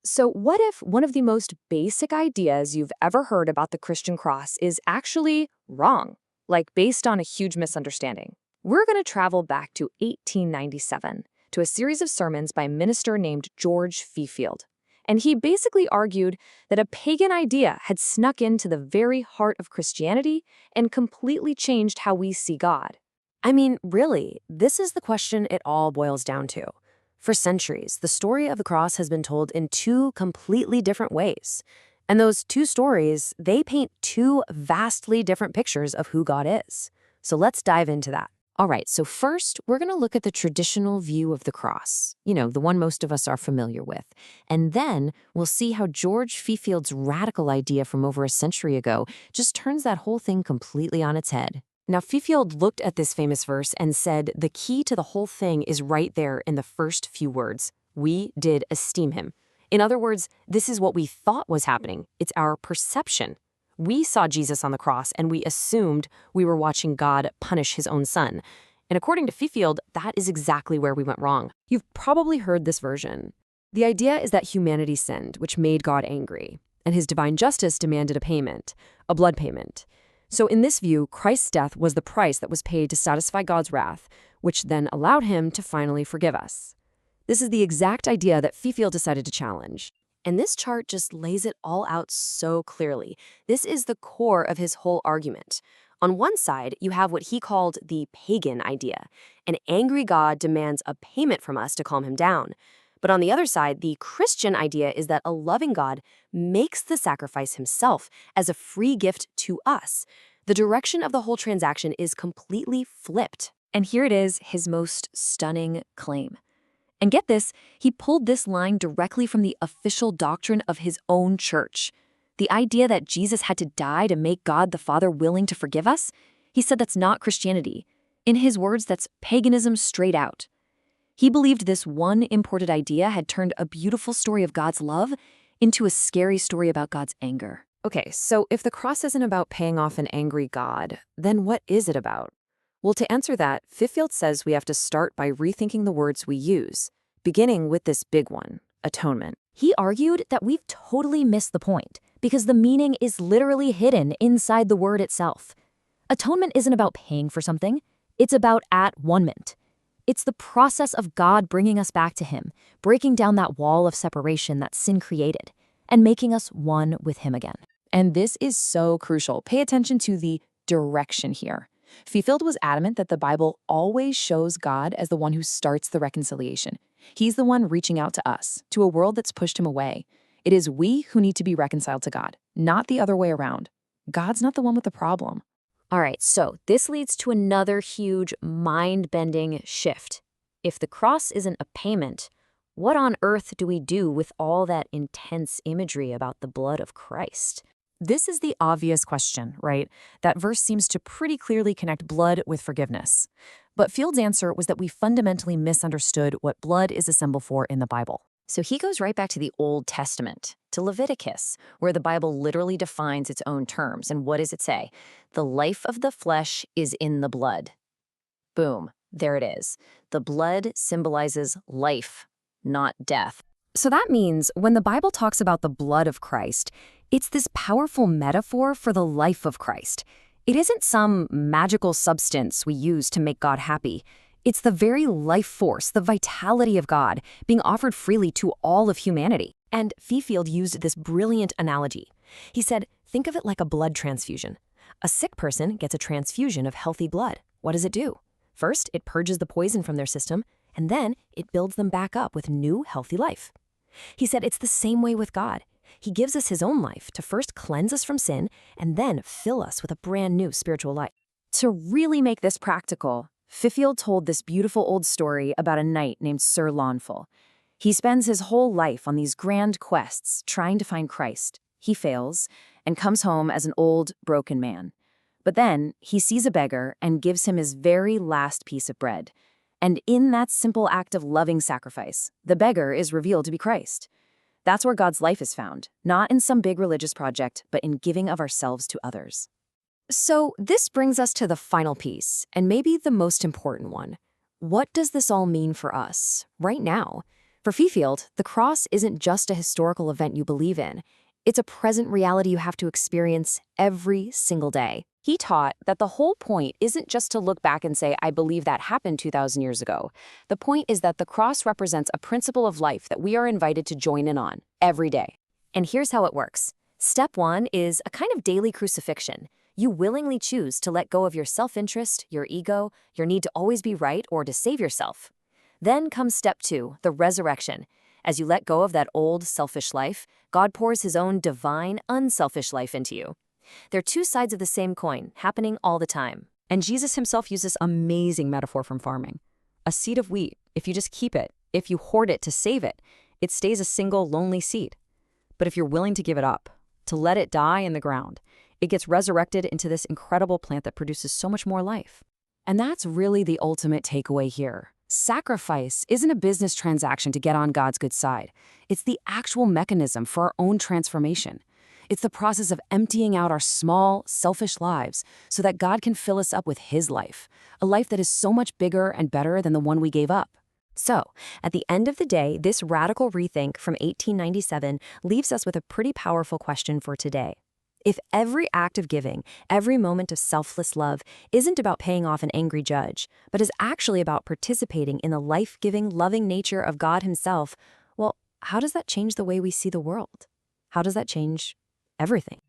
So, what if one of the most basic ideas you've ever heard about the Christian cross is actually wrong, like based on a huge misunderstanding? We're going to travel back to 1897 to a series of sermons by a minister named George Fifield. And he basically argued that a pagan idea had snuck into the very heart of Christianity and completely changed how we see God. I mean, really, this is the question it all boils down to. For centuries, the story of the cross has been told in two completely different ways. And those two stories, they paint two vastly different pictures of who God is. So let's dive into that. All right, so first, we're going to look at the traditional view of the cross, the one most of us are familiar with. And then we'll see how George Fifield's radical idea from over a century ago just turns that whole thing completely on its head. Now, Fifield looked at this famous verse and said the key to the whole thing is right there in the first few words. We did esteem him. In other words, this is what we thought was happening. It's our perception. We saw Jesus on the cross and we assumed we were watching God punish his own son. And according to Fifield, that is exactly where we went wrong. You've probably heard this version. The idea is that humanity sinned, which made God angry, and his divine justice demanded a payment, a blood payment. So in this view, Christ's death was the price that was paid to satisfy God's wrath, which then allowed him to finally forgive us. This is the exact idea that Fifield decided to challenge. And this chart just lays it all out so clearly. This is the core of his whole argument. On one side, you have what he called the pagan idea. An angry God demands a payment from us to calm him down. But on the other side, the Christian idea is that a loving God makes the sacrifice himself as a free gift to us. The direction of the whole transaction is completely flipped. And here it is, his most stunning claim. And get this, he pulled this line directly from the official doctrine of his own church. The idea that Jesus had to die to make God the Father willing to forgive us? He said that's not Christianity. In his words, that's paganism straight out. He believed this one imported idea had turned a beautiful story of God's love into a scary story about God's anger. Okay, so if the cross isn't about paying off an angry God, then what is it about? Well, to answer that, Fifield says we have to start by rethinking the words we use, beginning with this big one, atonement. He argued that we've totally missed the point because the meaning is literally hidden inside the word itself. Atonement isn't about paying for something, it's about at-one-ment. It's the process of God bringing us back to him, breaking down that wall of separation that sin created, and making us one with him again. And this is so crucial. Pay attention to the direction here. Fifield was adamant that the Bible always shows God as the one who starts the reconciliation. He's the one reaching out to us, to a world that's pushed him away. It is we who need to be reconciled to God, not the other way around. God's not the one with the problem. All right, so this leads to another huge mind-bending shift. If the cross isn't a payment, what on earth do we do with all that intense imagery about the blood of Christ? This is the obvious question, right? That verse seems to pretty clearly connect blood with forgiveness. But Field's answer was that we fundamentally misunderstood what blood is a symbol for in the Bible. So he goes right back to the Old Testament, to Leviticus, where the Bible literally defines its own terms. And what does it say? The life of the flesh is in the blood. Boom, there it is. The blood symbolizes life, not death. So that means when the Bible talks about the blood of Christ, it's this powerful metaphor for the life of Christ. It isn't some magical substance we use to make God happy. It's the very life force, the vitality of God, being offered freely to all of humanity. And Fifield used this brilliant analogy. He said, think of it like a blood transfusion. A sick person gets a transfusion of healthy blood. What does it do? First, it purges the poison from their system, and then it builds them back up with new, healthy life. He said it's the same way with God. He gives us his own life to first cleanse us from sin and then fill us with a brand new spiritual life. To really make this practical, Fifield told this beautiful old story about a knight named Sir Launfal. He spends his whole life on these grand quests trying to find Christ. He fails and comes home as an old, broken man. But then he sees a beggar and gives him his very last piece of bread. And in that simple act of loving sacrifice, the beggar is revealed to be Christ. That's where God's life is found, not in some big religious project, but in giving of ourselves to others. So this brings us to the final piece, and maybe the most important one. What does this all mean for us, right now? For Fifield, the cross isn't just a historical event you believe in. It's a present reality you have to experience every single day. He taught that the whole point isn't just to look back and say, I believe that happened 2,000 years ago. The point is that the cross represents a principle of life that we are invited to join in on every day. And here's how it works. Step 1 is a kind of daily crucifixion. You willingly choose to let go of your self-interest, your ego, your need to always be right or to save yourself. Then comes step 2, the resurrection. As you let go of that old, selfish life, God pours his own divine, unselfish life into you. They're two sides of the same coin, happening all the time. And Jesus himself used this amazing metaphor from farming. A seed of wheat, if you just keep it, if you hoard it to save it, it stays a single, lonely seed. But if you're willing to give it up, to let it die in the ground, it gets resurrected into this incredible plant that produces so much more life. And that's really the ultimate takeaway here. Sacrifice isn't a business transaction to get on God's good side. It's the actual mechanism for our own transformation. It's the process of emptying out our small, selfish lives so that God can fill us up with his life, a life that is so much bigger and better than the one we gave up. So, at the end of the day, this radical rethink from 1897 leaves us with a pretty powerful question for today. If every act of giving, every moment of selfless love isn't about paying off an angry judge, but is actually about participating in the life-giving, loving nature of God himself, well, how does that change the way we see the world? How does that change everything?